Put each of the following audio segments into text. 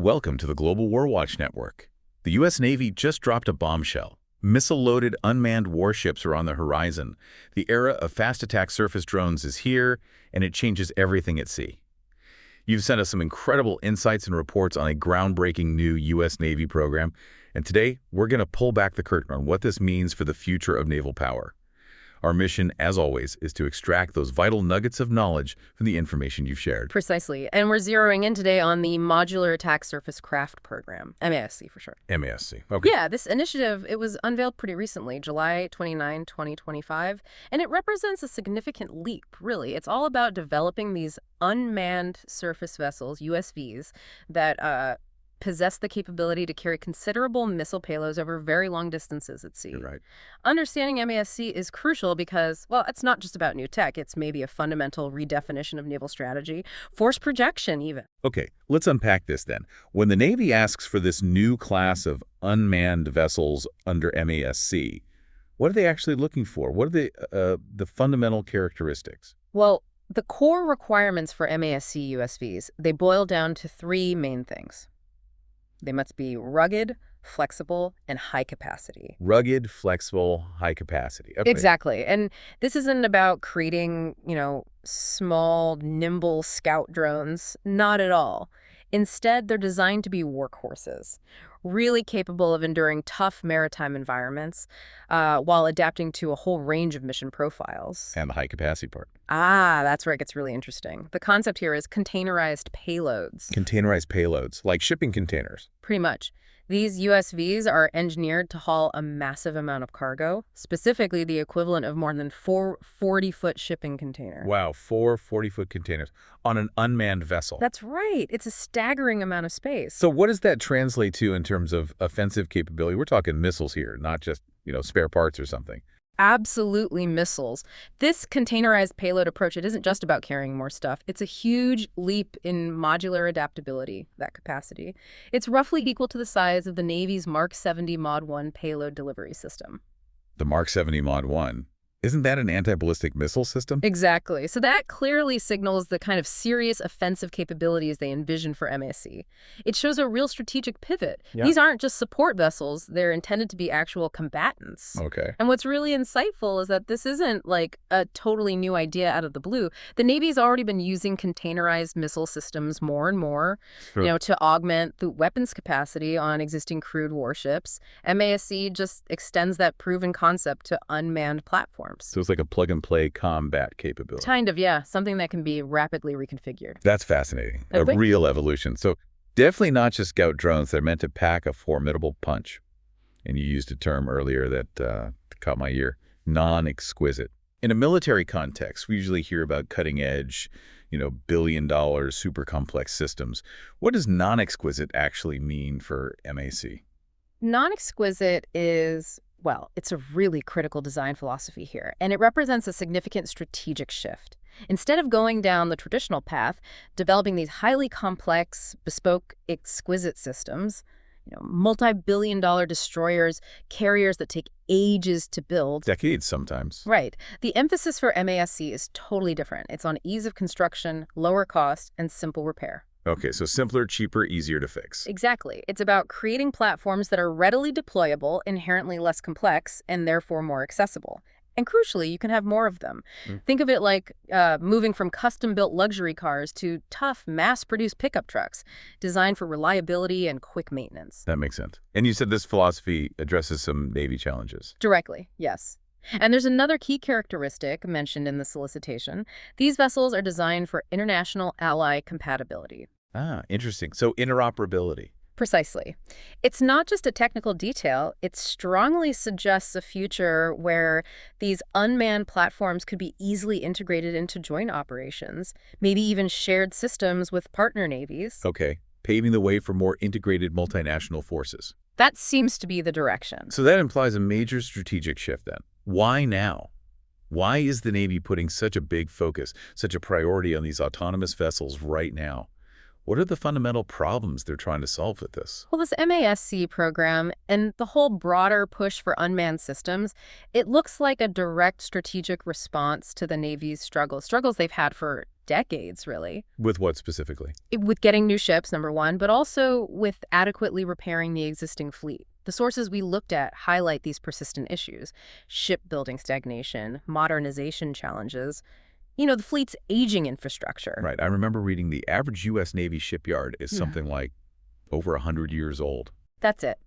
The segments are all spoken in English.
Welcome to the Global Warwatch Network. The U.S. Navy just dropped a bombshell. Missile-loaded unmanned warships are on the horizon. The era of fast attack surface drones is here, and it changes everything at sea. You've sent us some incredible insights and reports on a groundbreaking new U.S. Navy program, and today we're going to pull back the curtain on what this means for the future of naval power. Our mission, as always, is to extract those vital nuggets of knowledge from the information you've shared. Precisely. And we're zeroing in today on the Modular Attack Surface Craft program, MASC for short. MASC. Okay. Yeah, this initiative, it was unveiled pretty recently, July 29, 2025, and it represents a significant leap, really. It's all about developing these unmanned surface vessels, USVs, that possess the capability to carry considerable missile payloads over very long distances at sea. You're right. Understanding MASC is crucial because, well, it's not just about new tech. It's maybe a fundamental redefinition of naval strategy, force projection even. Okay, let's unpack this then. When the Navy asks for this new class of unmanned vessels under MASC, what are they actually looking for? What are the fundamental characteristics? Well, the core requirements for MASC USVs, they boil down to three main things. They must be rugged, flexible, and high capacity. Rugged, flexible, high capacity. Okay. Exactly. And this isn't about creating, small, nimble scout drones. Not at all. Instead, they're designed to be workhorses, really capable of enduring tough maritime environments while adapting to a whole range of mission profiles. And the high capacity part. That's where it gets really interesting. The concept here is containerized payloads. Containerized payloads, like shipping containers. Pretty much. These USVs are engineered to haul a massive amount of cargo, specifically the equivalent of more than 4 40-foot shipping containers. Wow, 4 40-foot containers on an unmanned vessel. That's right. It's a staggering amount of space. So what does that translate to in terms of offensive capability? We're talking missiles here, not just, spare parts or something. Absolutely missiles. This containerized payload approach, it isn't just about carrying more stuff. It's a huge leap in modular adaptability, that capacity. It's roughly equal to the size of the Navy's Mark 70 Mod 1 payload delivery system. The Mark 70 Mod 1. Isn't that an anti-ballistic missile system? Exactly. So that clearly signals the kind of serious offensive capabilities they envision for MASC. It shows a real strategic pivot. Yeah. These aren't just support vessels. They're intended to be actual combatants. Okay. And what's really insightful is that this isn't like a totally new idea out of the blue. The Navy's already been using containerized missile systems more and more, Sure. to augment the weapons capacity on existing crewed warships. MASC just extends that proven concept to unmanned platforms. So it's like a plug-and-play combat capability. Kind of, yeah. Something that can be rapidly reconfigured. That's fascinating. A A big- real evolution. So definitely not just scout drones. They're meant to pack a formidable punch. And you used a term earlier that caught my ear, non-exquisite. In a military context, we usually hear about cutting-edge, billion-dollar, super complex systems. What does non-exquisite actually mean for MAC? Non-exquisite is, well, it's a really critical design philosophy here, and it represents a significant strategic shift. Instead of going down the traditional path, developing these highly complex, bespoke, exquisite systems, multi-billion-dollar destroyers, carriers that take ages to build. Decades sometimes. Right. The emphasis for MASC is totally different. It's on ease of construction, lower cost, and simple repair. Okay, so simpler, cheaper, easier to fix. Exactly. It's about creating platforms that are readily deployable, inherently less complex, and therefore more accessible. And crucially, you can have more of them. Think of it like moving from custom-built luxury cars to tough, mass-produced pickup trucks designed for reliability and quick maintenance. That makes sense. And you said this philosophy addresses some Navy challenges. Directly, yes. And there's another key characteristic mentioned in the solicitation. These vessels are designed for international ally compatibility. Interesting. So interoperability. Precisely. It's not just a technical detail. It strongly suggests a future where these unmanned platforms could be easily integrated into joint operations, maybe even shared systems with partner navies. Okay, paving the way for more integrated multinational forces. That seems to be the direction. So that implies a major strategic shift then. Why now? Why is the Navy putting such a big focus, such a priority on these autonomous vessels right now? What are the fundamental problems they're trying to solve with this? Well, this MASC program and the whole broader push for unmanned systems, it looks like a direct strategic response to the Navy's struggles they've had for decades, really. With what specifically? With getting new ships, number one, but also with adequately repairing the existing fleet. The sources we looked at highlight these persistent issues: shipbuilding stagnation, modernization challenges, the fleet's aging infrastructure. Right. I remember reading the average U.S. Navy shipyard is something like over 100 years old. That's it.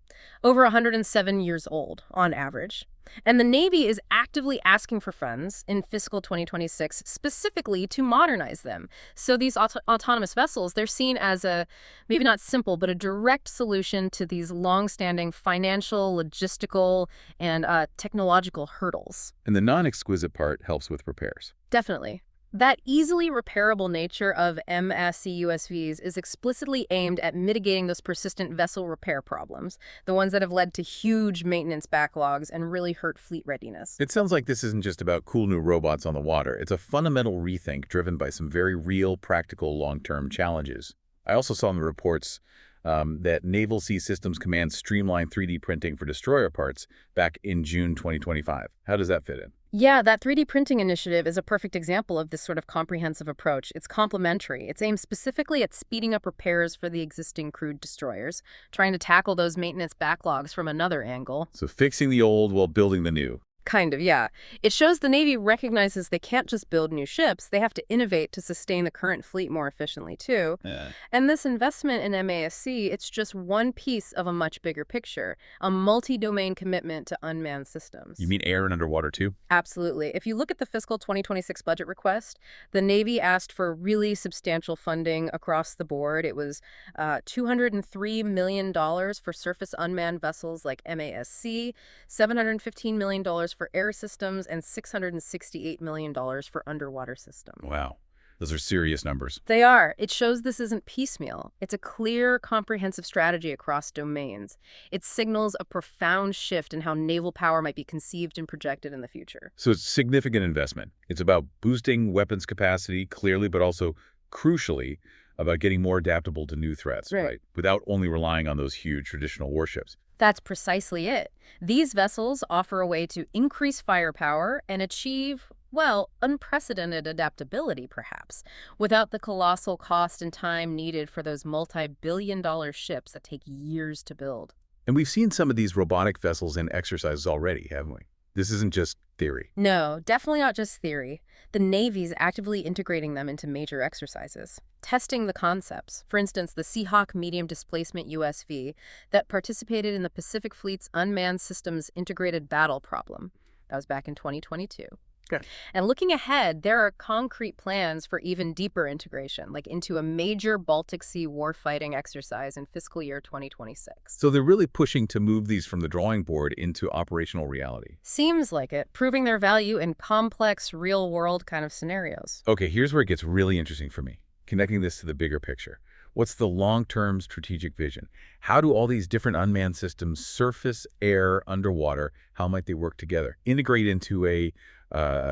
Over 107 years old, on average. And the Navy is actively asking for funds in fiscal 2026 specifically to modernize them. So these autonomous vessels, they're seen as a, maybe not simple, but a direct solution to these long-standing financial, logistical, and technological hurdles. And the non-exquisite part helps with repairs. Definitely. That easily repairable nature of MASC USVs is explicitly aimed at mitigating those persistent vessel repair problems, the ones that have led to huge maintenance backlogs and really hurt fleet readiness. It sounds like this isn't just about cool new robots on the water. It's a fundamental rethink driven by some very real, practical, long-term challenges. I also saw in the reports that Naval Sea Systems Command streamlined 3D printing for destroyer parts back in June 2025. How does that fit in? Yeah, that 3D printing initiative is a perfect example of this sort of comprehensive approach. It's complementary. It's aimed specifically at speeding up repairs for the existing crewed destroyers, trying to tackle those maintenance backlogs from another angle. So fixing the old while building the new. Kind of, yeah. It shows the Navy recognizes they can't just build new ships, they have to innovate to sustain the current fleet more efficiently, too. Yeah. And this investment in MASC, it's just one piece of a much bigger picture, a multi-domain commitment to unmanned systems. You mean air and underwater, too? Absolutely. If you look at the fiscal 2026 budget request, the Navy asked for really substantial funding across the board. It was $203 million for surface unmanned vessels like MASC, $715 million for air systems, and $668 million for underwater systems. Wow. Those are serious numbers. They are. It shows this isn't piecemeal. It's a clear, comprehensive strategy across domains. It signals a profound shift in how naval power might be conceived and projected in the future. So it's significant investment. It's about boosting weapons capacity, clearly, but also, crucially, about getting more adaptable to new threats, right? Without only relying on those huge traditional warships. That's precisely it. These vessels offer a way to increase firepower and achieve, well, unprecedented adaptability, perhaps, without the colossal cost and time needed for those multi-billion-dollar ships that take years to build. And we've seen some of these robotic vessels in exercises already, haven't we? This isn't just theory. No, definitely not just theory. The Navy's actively integrating them into major exercises, testing the concepts. For instance, the Seahawk Medium Displacement USV that participated in the Pacific Fleet's Unmanned Systems Integrated Battle Problem. That was back in 2022. Okay. And looking ahead, there are concrete plans for even deeper integration, like into a major Baltic Sea warfighting exercise in fiscal year 2026. So they're really pushing to move these from the drawing board into operational reality. Seems like it, proving their value in complex, real-world kind of scenarios. Okay, here's where it gets really interesting for me, connecting this to the bigger picture. What's the long-term strategic vision? How do all these different unmanned systems, surface, air, underwater, how might they work together, integrate into a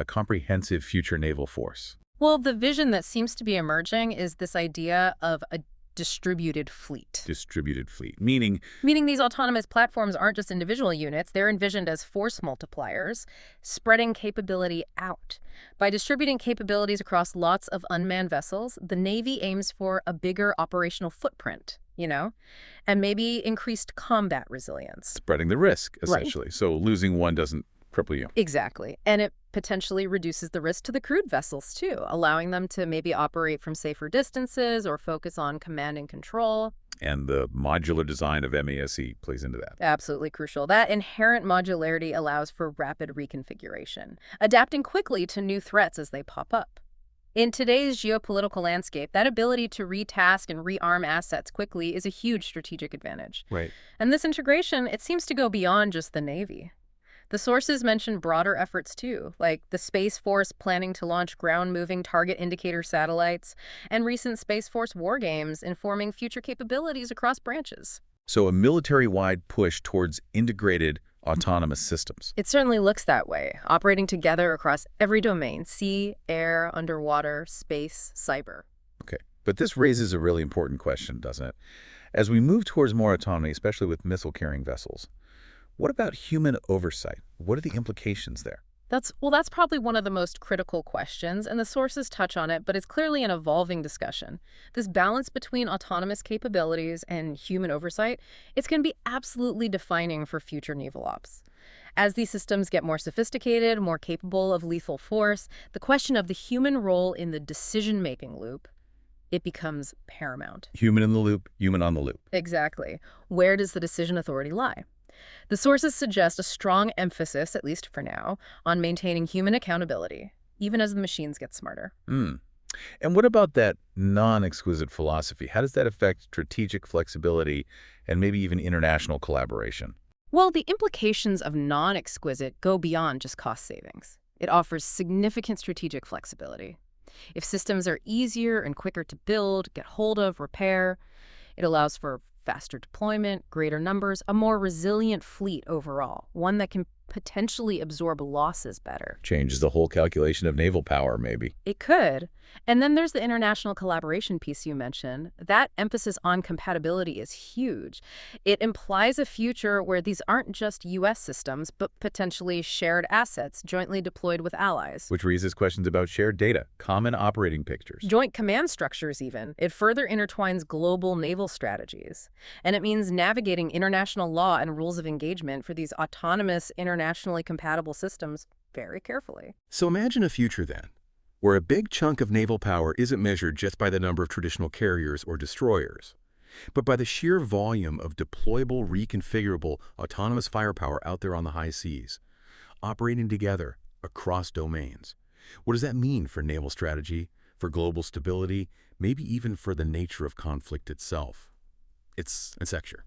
comprehensive future naval force? Well, the vision that seems to be emerging is this idea of a distributed fleet. Distributed fleet, meaning these autonomous platforms aren't just individual units, they're envisioned as force multipliers, spreading capability out. By distributing capabilities across lots of unmanned vessels, the Navy aims for a bigger operational footprint, and maybe increased combat resilience. Spreading the risk, essentially. Right. So losing one doesn't cripple you. Exactly. And it potentially reduces the risk to the crewed vessels, too, allowing them to maybe operate from safer distances or focus on command and control. And the modular design of MASC plays into that. Absolutely crucial. That inherent modularity allows for rapid reconfiguration, adapting quickly to new threats as they pop up. In today's geopolitical landscape, that ability to retask and rearm assets quickly is a huge strategic advantage. Right. And this integration, it seems to go beyond just the Navy. The sources mention broader efforts, too, like the Space Force planning to launch ground-moving target indicator satellites and recent Space Force war games informing future capabilities across branches. So a military-wide push towards integrated autonomous systems. It certainly looks that way, operating together across every domain: sea, air, underwater, space, cyber. Okay. But this raises a really important question, doesn't it? As we move towards more autonomy, especially with missile-carrying vessels, what about human oversight? What are the implications there? That's probably one of the most critical questions, and the sources touch on it, but it's clearly an evolving discussion. This balance between autonomous capabilities and human oversight, it's going to be absolutely defining for future naval ops. As these systems get more sophisticated, more capable of lethal force, the question of the human role in the decision-making loop, it becomes paramount. Human in the loop, human on the loop. Exactly. Where does the decision authority lie? The sources suggest a strong emphasis, at least for now, on maintaining human accountability, even as the machines get smarter. Mm. And what about that non-exquisite philosophy? How does that affect strategic flexibility and maybe even international collaboration? Well, the implications of non-exquisite go beyond just cost savings. It offers significant strategic flexibility. If systems are easier and quicker to build, get hold of, repair, it allows for faster deployment, greater numbers, a more resilient fleet overall, one that can potentially absorb losses better. Changes the whole calculation of naval power, maybe. It could. And then there's the international collaboration piece you mentioned. That emphasis on compatibility is huge. It implies a future where these aren't just U.S. systems, but potentially shared assets jointly deployed with allies. Which raises questions about shared data, common operating pictures. Joint command structures even. It further intertwines global naval strategies. And it means navigating international law and rules of engagement for these autonomous, internationally compatible systems very carefully. So imagine a future then, where a big chunk of naval power isn't measured just by the number of traditional carriers or destroyers, but by the sheer volume of deployable, reconfigurable, autonomous firepower out there on the high seas, operating together across domains. What does that mean for naval strategy, for global stability, maybe even for the nature of conflict itself? It's conjecture.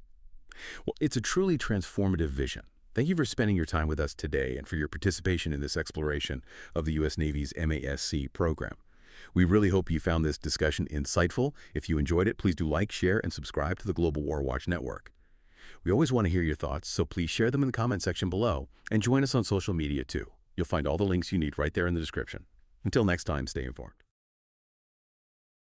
Well, it's a truly transformative vision. Thank you for spending your time with us today and for your participation in this exploration of the U.S. Navy's MASC program. We really hope you found this discussion insightful. If you enjoyed it, please do like, share, and subscribe to the Global Warwatch Network. We always want to hear your thoughts, so please share them in the comment section below and join us on social media too. You'll find all the links you need right there in the description. Until next time, stay informed.